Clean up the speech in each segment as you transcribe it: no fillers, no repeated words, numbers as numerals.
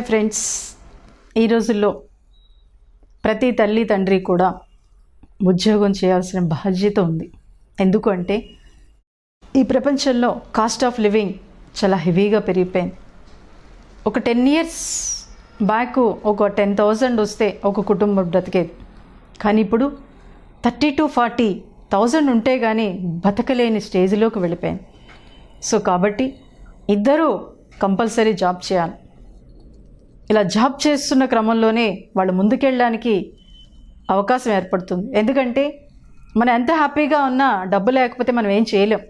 Hi friends, ఈ రోజుల్లో ప్రతి తల్లి తండ్రి కూడా ఉద్యోగం చేయాల్సిన బాధ్యత ఉంది. ఎందుకంటే ఈ ప్రపంచంలో కాస్ట్ ఆఫ్ లివింగ్ చాలా హెవీగా పెరిగిపోయింది. ఒక 10 years బ్యాక్ ఒక 10,000 వస్తే ఒక కుటుంబం బ్రతికేది. కానీ ఇప్పుడు 30 to 40,000 ఉంటే కానీ బతకలేని స్టేజ్లోకి వెళ్ళిపోయింది. సో కాబట్టి ఇద్దరూ కంపల్సరీ జాబ్ చేయాలి. ఇలా జాబ్ చేస్తున్న క్రమంలోనే వాళ్ళు ముందుకెళ్ళడానికి అవకాశం ఏర్పడుతుంది. ఎందుకంటే మనం ఎంత హ్యాపీగా ఉన్నా డబ్బు లేకపోతే మనం ఏం చేయలేం.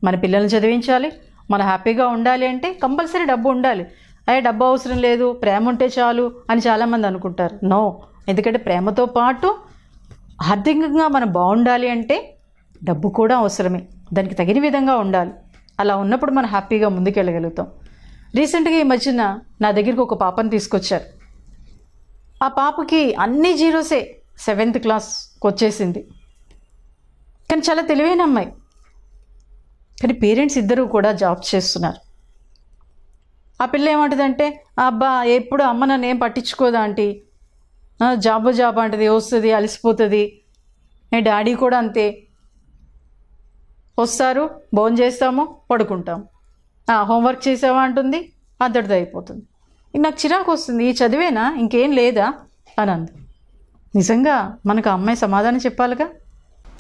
మన పిల్లల్ని చదివించాలి, మనం హ్యాపీగా ఉండాలి అంటే కంపల్సరీ డబ్బు ఉండాలి. అయ్యే డబ్బు అవసరం లేదు, ప్రేమ ఉంటే చాలు అని చాలామంది అనుకుంటారు. నో, ఎందుకంటే ప్రేమతో పాటు ఆర్థికంగా మనం బాగుండాలి అంటే డబ్బు కూడా అవసరమే. దానికి తగిన విధంగా ఉండాలి. అలా ఉన్నప్పుడు మనం హ్యాపీగా ముందుకెళ్ళగలుగుతాం. రీసెంట్గా ఈ మధ్యన నా దగ్గరికి ఒక పాపను తీసుకొచ్చారు. ఆ పాపకి అన్ని జీరోసే, 7th క్లాస్కి వచ్చేసింది. కానీ చాలా తెలివైన అమ్మాయి. కానీ పేరెంట్స్ ఇద్దరూ కూడా జాబ్ చేస్తున్నారు. ఆ పిల్ల ఏమంటుందంటే, అబ్బా ఎప్పుడు అమ్మ నన్ను ఏం పట్టించుకోదా ఆంటీ, జాబ్ అంటది, వస్తుంది అలసిపోతుంది. డాడీ కూడా అంతే, వస్తారు, భోజనం చేస్తాము, పడుకుంటాము, హోంవర్క్ చేసావా అంటుంది, అంతటితో అయిపోతుంది. నాకు చిరాకు వస్తుంది, ఈ చదివేనా, ఇంకేం లేదా అని అంది. నిజంగా మనకు ఆ అమ్మాయి సమాధానం చెప్పాలిగా.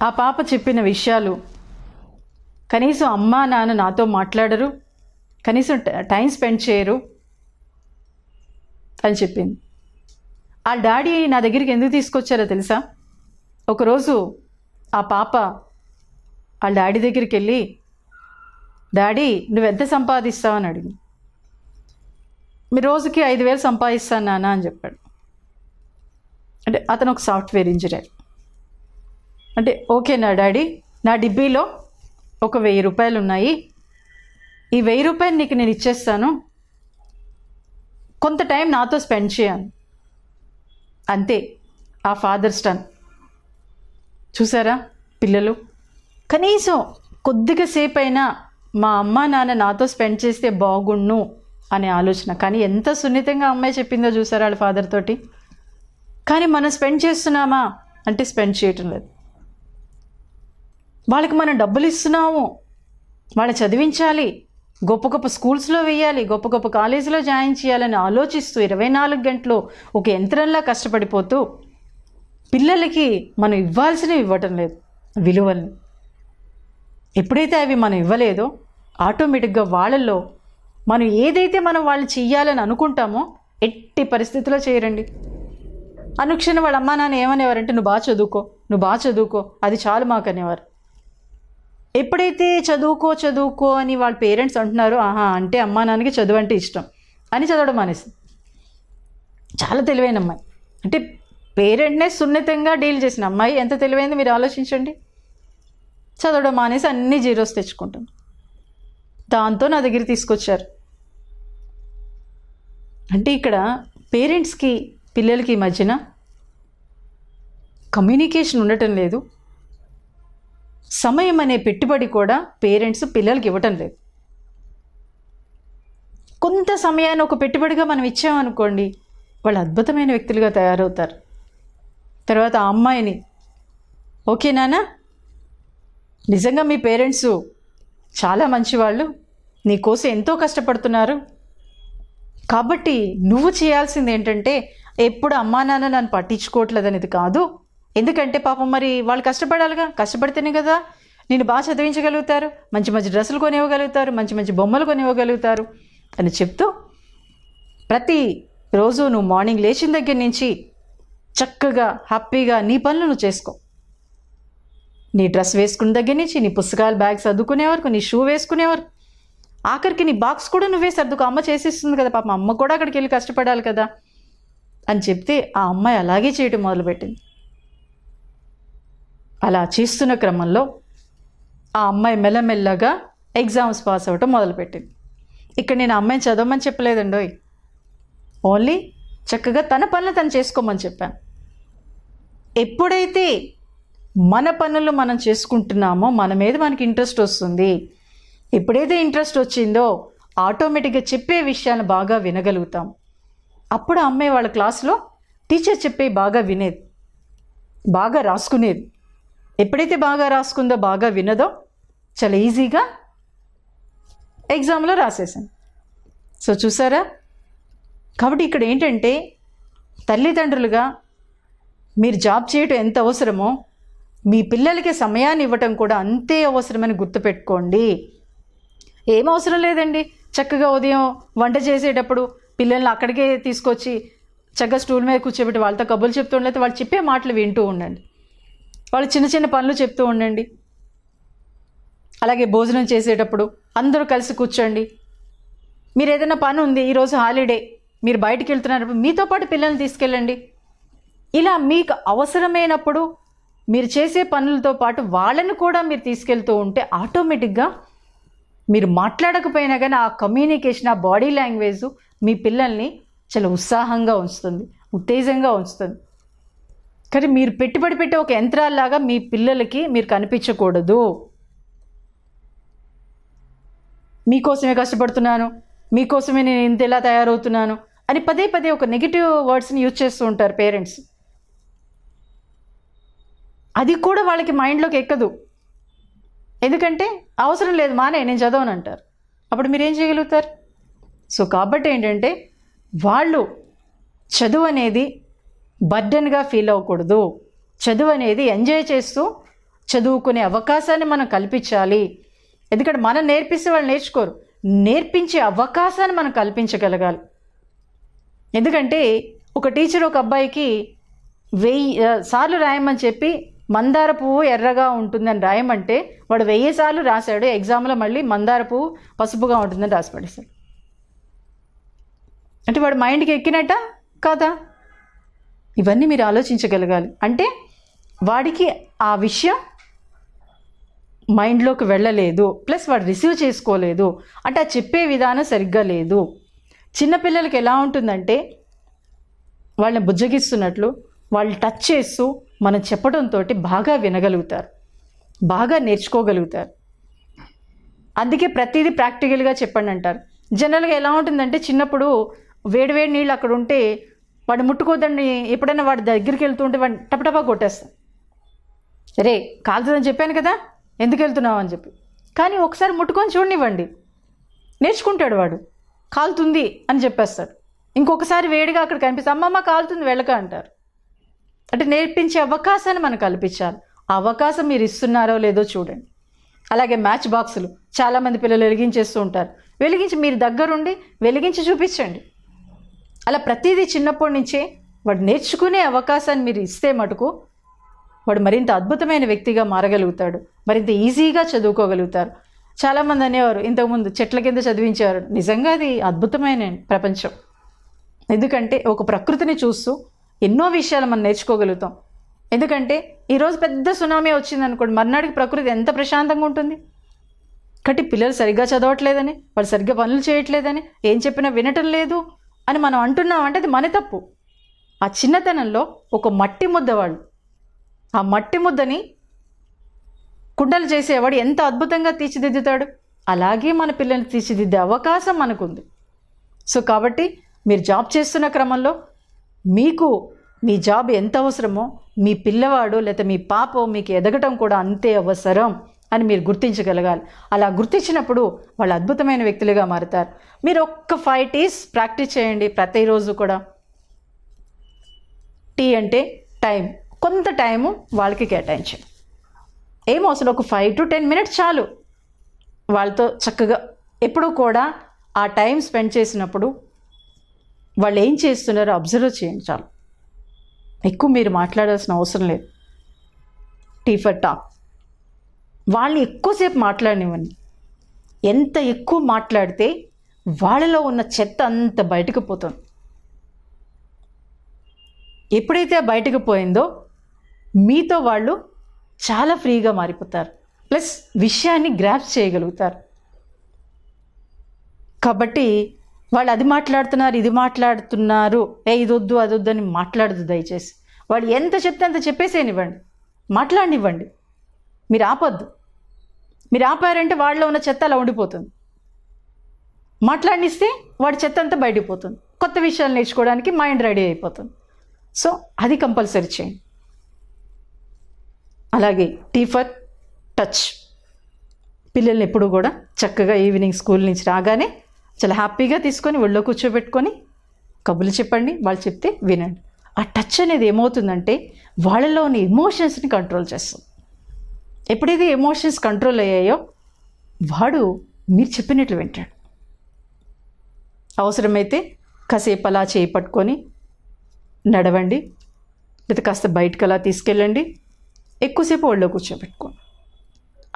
ఆ పాప చెప్పిన విషయాలు, కనీసం అమ్మా నాన్న నాతో మాట్లాడరు, కనీసం టైం స్పెండ్ చేయరు అని చెప్పింది. ఆ డాడీ నా దగ్గరికి ఎందుకు తీసుకొచ్చారో తెలుసా? ఒకరోజు ఆ పాప వాళ్ళ డాడీ దగ్గరికి వెళ్ళి, డాడీ నువ్వెంత సంపాదిస్తావని అడిగి, మీ రోజుకి 5,000 సంపాదిస్తాను నాన్న అని చెప్పాడు. అంటే అతను ఒక సాఫ్ట్వేర్ ఇంజనీర్. అంటే ఓకేనా డాడీ, నా డిబ్బీలో ఒక 1,000 రూపాయలు ఉన్నాయి, ఈ 1,000 రూపాయలు నీకు నేను ఇచ్చేస్తాను, కొంత టైం నాతో స్పెండ్ చేయను. అంతే ఆ ఫాదర్ స్టన్. చూసారా పిల్లలు, కనీసం కొద్దిగా సేపు అయినా మా అమ్మ నాన్న నాతో స్పెండ్ చేస్తే బాగుండు అనే ఆలోచన. కానీ ఎంత సున్నితంగా అమ్మాయి చెప్పిందో చూసారా వాళ్ళ ఫాదర్ తోటి. కానీ మనం స్పెండ్ చేస్తున్నామా అంటే స్పెండ్ చేయటం లేదు. వాళ్ళకి మనం డబ్బులు ఇస్తున్నాము, వాళ్ళని చదివించాలి, గొప్ప గొప్ప స్కూల్స్లో వేయాలి, గొప్ప గొప్ప కాలేజీలో జాయిన్ చేయాలని ఆలోచిస్తూ 24 గంటలు ఒక యంత్రంలా కష్టపడిపోతూ పిల్లలకి మనం ఇవ్వాల్సినవి ఇవ్వటం లేదు, విలువల్ని. ఎప్పుడైతే అవి మనం ఇవ్వలేదో ఆటోమేటిక్గా వాళ్ళల్లో మనం ఏదైతే మనం వాళ్ళు చెయ్యాలని అనుకుంటామో ఎట్టి పరిస్థితిలో చేయరండి. అనుక్షణం వాళ్ళ అమ్మా నాన్న ఏమనేవారంటే, నువ్వు బాగా చదువుకో అది చాలు మాకు అనేవారు. ఎప్పుడైతే చదువుకో అని వాళ్ళ పేరెంట్స్ అంటున్నారో, అంటే అమ్మా నాన్నకి చదువు అంటే ఇష్టం అని చదవడం మానేసి. చాలా తెలివైన అమ్మాయి. అంటే పేరెంట్నే సున్నితంగా డీల్ చేసిన అమ్మాయి ఎంత తెలివైంది మీరు ఆలోచించండి. చదవడం మానేసి అన్ని జీరోస్ తెచ్చుకుంటాం. దాంతో నా దగ్గర తీసుకొచ్చారు. అంటే ఇక్కడ పేరెంట్స్కి పిల్లలకి మధ్యన కమ్యూనికేషన్ ఉండటం లేదు. సమయం అనే పెట్టుబడి కూడా పేరెంట్స్ పిల్లలకి ఇవ్వటం లేదు. కొంత సమయాన్ని ఒక పెట్టుబడిగా మనం ఇచ్చామనుకోండి, వాళ్ళు అద్భుతమైన వ్యక్తులుగా తయారవుతారు. తర్వాత ఆ అమ్మాయిని, ఓకే నాన్న, నిజంగా మీ పేరెంట్స్ చాలా మంచివాళ్ళు, నీకోసం ఎంతో కష్టపడుతున్నారు, కాబట్టి నువ్వు చేయాల్సింది ఏంటంటే ఎప్పుడు అమ్మా నాన్న నన్ను పట్టించుకోవట్లేదు అనేది కాదు. ఎందుకంటే పాపం మరి వాళ్ళు కష్టపడాలిగా, కష్టపడితేనే కదా నేను బాగా చదివించగలుగుతారు, మంచి మంచి డ్రెస్సులు కొనివ్వగలుగుతారు, మంచి మంచి బొమ్మలు కొనివ్వగలుగుతారు అని చెప్తూ ప్రతిరోజు నువ్వు మార్నింగ్ లేచిన దగ్గర నుంచి చక్కగా హ్యాపీగా నీ పనులు నువ్వు చేసుకో. నీ డ్రెస్ వేసుకున్న దగ్గర నుంచి నీ పుస్తకాలు బ్యాగ్ సర్దుకునే వరకు, నీ షూ వేసుకునే వరకు, ఆఖరికి నీ బాక్స్ కూడా నువ్వే సర్దుకో, అమ్మ చేసిస్తుంది కదా, పాపం అమ్మ కూడా అక్కడికి వెళ్ళి కష్టపడాలి కదా అని చెప్తే ఆ అమ్మాయి అలాగే చేయటం మొదలుపెట్టింది. అలా చేస్తున్న క్రమంలో ఆ అమ్మాయి మెల్లమెల్లగా ఎగ్జామ్స్ పాస్ అవ్వటం మొదలుపెట్టింది. ఇక్కడ నేను ఆ అమ్మాయిని చదవమని చెప్పలేదండో, ఓన్లీ చక్కగా తన పనులు తను చేసుకోమని చెప్పాను. ఎప్పుడైతే మన పనులు మనం చేసుకుంటున్నామో మన మీద మనకి ఇంట్రెస్ట్ వస్తుంది. ఎప్పుడైతే ఇంట్రెస్ట్ వచ్చిందో ఆటోమేటిక్గా చెప్పే విషయాన్ని బాగా వినగలుగుతాం. అప్పుడు ఆ అమ్మాయి వాళ్ళ క్లాస్లో టీచర్ చెప్పే బాగా వినేది, బాగా రాసుకునేది. ఎప్పుడైతే బాగా రాసుకుందో, బాగా వినదో, చాలా ఈజీగా ఎగ్జామ్లో రాసేసాను. సో చూసారా? కాబట్టి ఇక్కడ ఏంటంటే తల్లిదండ్రులుగా మీరు జాబ్ చేయటం ఎంత అవసరమో మీ పిల్లలకి సమయాన్ని ఇవ్వటం కూడా అంతే అవసరమని గుర్తుపెట్టుకోండి. ఏం అవసరం లేదండి, చక్కగా ఉదయం వంట చేసేటప్పుడు పిల్లల్ని అక్కడికే తీసుకొచ్చి చక్కగా స్టూల్ మీద కూర్చోబెట్టి వాళ్ళతో కబుర్లు చెప్తూ ఉండలేదు, వాళ్ళు చెప్పే మాటలు వింటూ ఉండండి, వాళ్ళు చిన్న చిన్న పనులు చెప్తూ ఉండండి. అలాగే భోజనం చేసేటప్పుడు అందరూ కలిసి కూర్చోండి. మీరు ఏదైనా పని ఉంది, ఈరోజు హాలిడే, మీరు బయటికి వెళ్తున్నప్పుడు మీతో పాటు పిల్లల్ని తీసుకెళ్ళండి. ఇలా మీకు అవసరమైనప్పుడు మీరు చేసే పనులతో పాటు వాళ్ళని కూడా మీరు తీసుకెళ్తూ ఉంటే ఆటోమేటిక్గా మీరు మాట్లాడకపోయినా కానీ ఆ కమ్యూనికేషన్, ఆ బాడీ లాంగ్వేజ్ మీ పిల్లల్ని చాలా ఉత్సాహంగా ఉంచుతుంది, ఉత్తేజంగా ఉంచుతుంది. కానీ మీరు పెట్టుబడి పెట్టి ఒక యంత్రాల్లాగా మీ పిల్లలకి మీరు కనిపించకూడదు. మీకోసమే కష్టపడుతున్నాను, మీకోసమే నేను ఇంత ఎలా తయారవుతున్నాను అని పదే పదే ఒక నెగిటివ్ వర్డ్స్ని యూజ్ చేస్తూ ఉంటారు పేరెంట్స్. అది కూడా వాళ్ళకి మైండ్లోకి ఎక్కదు. ఎందుకంటే అవసరం లేదు, మానే, నేను చదవను అంటారు. అప్పుడు మీరేం చేయగలుగుతారు? సో కాబట్టి ఏంటంటే వాళ్ళు చదువు అనేది బర్డెన్గా ఫీల్ అవ్వకూడదు. చదువు అనేది ఎంజాయ్ చేస్తూ చదువుకునే అవకాశాన్ని మనం కల్పించాలి. ఎందుకంటే మనం నేర్పిస్తే వాళ్ళు నేర్చుకోరు, నేర్పించే అవకాశాన్ని మనం కల్పించగలగాలి. ఎందుకంటే ఒక టీచర్ ఒక అబ్బాయికి 1000 సార్లు రాయమని చెప్పి మందార పువ్వు ఎర్రగా ఉంటుందని రాయమంటే వాడు 1000 సార్లు రాశాడు, ఎగ్జామ్లో మళ్ళీ మందార పువ్వు పసుపుగా ఉంటుందని రాసి పడేశాడు. అంటే వాడు మైండ్కి ఎక్కినట్ట కాదా? ఇవన్నీ మీరు ఆలోచించగలగాలి. అంటే వాడికి ఆ విషయం మైండ్లోకి వెళ్ళలేదు, ప్లస్ వాడు రిసీవ్ చేసుకోలేదు, అంటే ఆ చెప్పే విధానం సరిగ్గా లేదు. చిన్నపిల్లలకి ఎలా ఉంటుందంటే వాళ్ళని బుజ్జగిస్తున్నట్లు వాళ్ళు టచ్ చేస్తూ మనం చెప్పడంతో బాగా వినగలుగుతారు, బాగా నేర్చుకోగలుగుతారు. అందుకే ప్రతిదీ ప్రాక్టికల్గా చెప్పండి అంటారు. జనరల్గా ఎలా ఉంటుందంటే చిన్నప్పుడు వేడివేడి నీళ్ళు అక్కడ ఉంటే వాడు ముట్టుకోద్దని ఎప్పుడైనా వాడి దగ్గరికి వెళ్తూ ఉంటే వాడిని టపటపా కొట్టేస్తాం. రే కాలుతుందని చెప్పాను కదా, ఎందుకు వెళ్తున్నావు అని చెప్పి. కానీ ఒకసారి ముట్టుకొని చూడనివ్వండి, నేర్చుకుంటాడు వాడు. కాలుతుంది అని చెప్పేస్తాడు. ఇంకొకసారి వేడిగా అక్కడ కనిపిస్తే అమ్మమ్మ కాలుతుంది వెళ్ళక అంటారు. అంటే నేర్పించే అవకాశాన్ని మనం కల్పించాలి. ఆ అవకాశం మీరు ఇస్తున్నారో లేదో చూడండి. అలాగే మ్యాచ్ బాక్సులు చాలామంది పిల్లలు వెలిగించేస్తూ ఉంటారు. వెలిగించి మీరు దగ్గరుండి వెలిగించి చూపించండి. అలా ప్రతిదీ చిన్నప్పటి నుంచే వాడు నేర్చుకునే అవకాశాన్ని మీరు ఇస్తే మటుకు వాడు మరింత అద్భుతమైన వ్యక్తిగా మారగలుగుతాడు, మరింత ఈజీగా చదువుకోగలుగుతారు. చాలామంది అనేవారు ఇంతకుముందు చెట్ల కింద చదివించేవారు. నిజంగా అది అద్భుతమైన ప్రపంచం. ఎందుకంటే ఒక ప్రకృతిని చూస్తూ ఎన్నో విషయాలు మనం నేర్చుకోగలుగుతాం. ఎందుకంటే ఈరోజు పెద్ద సునామీ వచ్చిందనుకోండి, మర్నాడికి ప్రకృతి ఎంత ప్రశాంతంగా ఉంటుంది. కాబట్టి పిల్లలు సరిగ్గా చదవట్లేదని, వాళ్ళు సరిగ్గా పనులు చేయట్లేదని, ఏం చెప్పినా వినటం లేదు అని మనం అంటున్నామంటే అది మన తప్పు. ఆ చిన్నతనంలో ఒక మట్టి ముద్ద వాళ్ళు, ఆ మట్టి ముద్దని కుండలు చేసేవాడు ఎంత అద్భుతంగా తీర్చిదిద్దుతాడు, అలాగే మన పిల్లల్ని తీర్చిదిద్దే అవకాశం మనకుంది. సో కాబట్టి మీరు జాబ్ చేస్తున్న క్రమంలో మీకు మీ జాబ్ ఎంత అవసరమో మీ పిల్లవాడు లేదా మీ పాప మీకు ఎదగటం కూడా అంతే అవసరం అని మీరు గుర్తించగలగాలి. అలా గుర్తించినప్పుడు వాళ్ళు అద్భుతమైన వ్యక్తులుగా మారుతారు. మీరు ఒక్క 5 T's ప్రాక్టీస్ చేయండి ప్రతిరోజు కూడా. టీ అంటే టైం, కొంత టైము వాళ్ళకి కేటాయించండి. ఏమో అసలు ఒక 5 to 10 minutes చాలు. వాళ్ళతో చక్కగా ఎప్పుడూ కూడా ఆ టైం స్పెండ్ చేసినప్పుడు వాళ్ళు ఏం చేస్తున్నారో అబ్జర్వ్ చేయండి చాలు. ఎక్కువ మీరు మాట్లాడాల్సిన అవసరం లేదు. Tea for talk. వాళ్ళని ఎక్కువసేపు మాట్లాడనివ్వండి. ఎంత ఎక్కువ మాట్లాడితే వాళ్ళలో ఉన్న చెత్త అంత బయటకు పోతుంది. ఎప్పుడైతే బయటకు పోయిందో మీతో వాళ్ళు చాలా ఫ్రీగా మారిపోతారు, ప్లస్ విషయాన్ని గ్రాప్స్ చేయగలుగుతారు. కాబట్టి వాళ్ళు అది మాట్లాడుతున్నారు ఇది మాట్లాడుతున్నారు, ఇది వద్దు అది వద్దు అని మాట్లాడదు దయచేసి. వాళ్ళు ఎంత చెప్తే అంత చెప్పేసేనివ్వండి, మాట్లాడనివ్వండి. మీరు ఆపొద్దు. మీరు ఆపారంటే వాళ్ళలో ఉన్న చెత్త అలా ఉండిపోతుంది. మాట్లాడినిస్తే వాడి చెత్త అంతా బయటికి పోతుంది. కొత్త విషయాలు నేర్చుకోవడానికి మైండ్ రెడీ అయిపోతుంది. సో అది కంపల్సరీ చేయండి. అలాగే టీ ఫర్ టచ్. పిల్లల్ని ఎప్పుడు కూడా చక్కగా ఈవినింగ్ స్కూల్ నుంచి రాగానే చాలా హ్యాపీగా తీసుకొని ఒళ్ళో కూర్చోబెట్టుకొని కబుర్లు చెప్పండి, వాళ్ళు చెప్తే వినండి. ఆ టచ్ అనేది ఏమవుతుందంటే వాళ్ళలోని ఎమోషన్స్ని కంట్రోల్ చేస్తుంది. ఎప్పుడైతే ఎమోషన్స్ కంట్రోల్ అయ్యాయో వాడు మీరు చెప్పినట్లు వింటాడు. అవసరమైతే కాసేపు అలా చేయి పట్టుకొని నడవండి, లేదా కాస్త బయటకు అలా తీసుకెళ్ళండి, ఎక్కువసేపు ఒళ్ళో కూర్చోబెట్టుకోండి.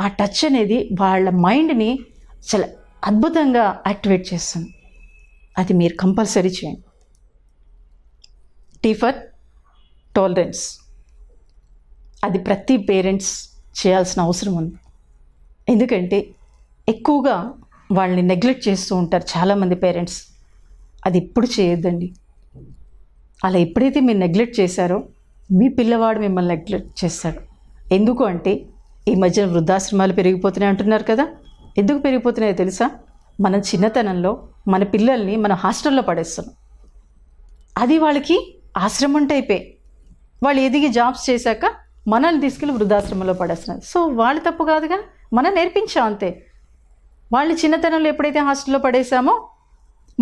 ఆ టచ్ అనేది వాళ్ళ మైండ్ని చాలా అద్భుతంగా యాక్టివేట్ చేస్తుంది. అది మీరు కంపల్సరీ చేయండి. Tea for tolerance. అది ప్రతి పేరెంట్స్ చేయాల్సిన అవసరం ఉంది. ఎందుకంటే ఎక్కువగా వాళ్ళని నెగ్లెక్ట్ చేస్తూ ఉంటారు చాలామంది పేరెంట్స్. అది ఎప్పుడు చేయొద్దండి. అలా ఎప్పుడైతే మీరు నెగ్లెక్ట్ చేశారో మీ పిల్లవాడు మిమ్మల్ని నెగ్లెక్ట్ చేస్తాడు. ఎందుకు అంటే ఈ మధ్యన వృద్ధాశ్రమాలు పెరిగిపోతున్నాయి అంటున్నారు కదా. ఎందుకు పెరిగిపోతున్నాయో తెలుసా? మన చిన్నతనంలో మన పిల్లల్ని మన హాస్టల్లో పడేస్తున్నాం. అది వాళ్ళకి ఆశ్రమం టైపే. వాళ్ళు ఎదిగి జాబ్స్ చేశాక మనల్ని తీసుకెళ్ళి వృద్ధాశ్రమంలో పడేస్తున్నారు. సో వాళ్ళు తప్పు కాదుగా, మనం నేర్పించాం అంతే. వాళ్ళు చిన్నతనంలో ఎప్పుడైతే హాస్టల్లో పడేసామో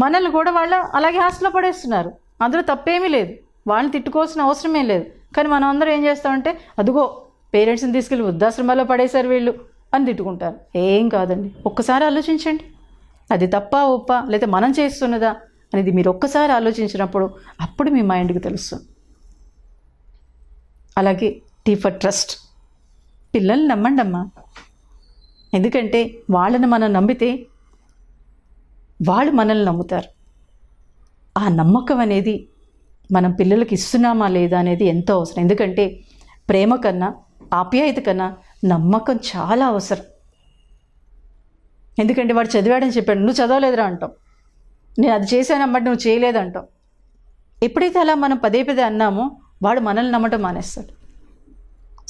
మనల్ని కూడా వాళ్ళు అలాగే హాస్టల్లో పడేస్తున్నారు. అందులో తప్పేమీ లేదు, వాళ్ళని తిట్టుకోవాల్సిన అవసరమే లేదు. కానీ మనం అందరం ఏం చేస్తామంటే అదిగో పేరెంట్స్ని తీసుకెళ్ళి వృద్ధాశ్రమాల్లో పడేశారు వీళ్ళు అని తిట్టుకుంటారు. ఏం కాదండి, ఒక్కసారి ఆలోచించండి. అది తప్పా ఒప్పా లేదా మనం చేస్తున్నదా అనేది మీరు ఒక్కసారి ఆలోచించినప్పుడు అప్పుడు మీ మైండ్కి తెలుస్తుంది. అలాగే టీ ఫర్ ట్రస్ట్. పిల్లల్ని నమ్మండి అమ్మా. ఎందుకంటే వాళ్ళని మనం నమ్మితే వాళ్ళు మనల్ని నమ్ముతారు. ఆ నమ్మకం అనేది మనం పిల్లలకి ఇస్తున్నామా లేదా అనేది ఎంతో అవసరం. ఎందుకంటే ప్రేమ కన్నా ఆప్యాయత కన్నా నమ్మకం చాలా అవసరం. ఎందుకంటే వాడు చదివాడని చెప్పాడు, నువ్వు చదవలేదురా అంటాం. నేను అది చేశానమ్మటి నువ్వు చేయలేదంటాం. ఎప్పుడైతే అలా మనం పదే పదే అన్నామో వాడు మనల్ని నమ్మటం మానేస్తాడు.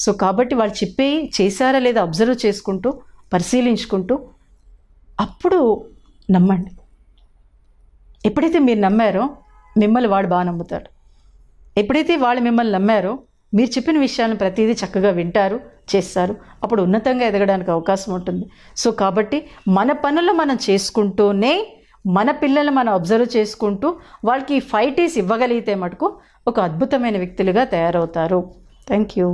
సో కాబట్టి వాళ్ళు చెప్పే చేశారా లేదా అబ్జర్వ్ చేసుకుంటూ పరిశీలించుకుంటూ అప్పుడు నమ్మండి. ఎప్పుడైతే మీరు నమ్మారో మిమ్మల్ని వాడు బాగా నమ్ముతాడు. ఎప్పుడైతే వాళ్ళు మిమ్మల్ని నమ్మారో మీరు చెప్పిన విషయాలను ప్రతిదీ చక్కగా వింటారు, చేస్తారు. అప్పుడు ఉన్నతంగా ఎదగడానికి అవకాశం ఉంటుంది. సో కాబట్టి మన పనులు మనం చేసుకుంటూనే మన పిల్లల్ని మనం అబ్జర్వ్ చేసుకుంటూ వాళ్ళకి ఈ 5 T's ఇవ్వగలిగితే మటుకు ఒక అద్భుతమైన వ్యక్తులుగా తయారవుతారు. Thank you.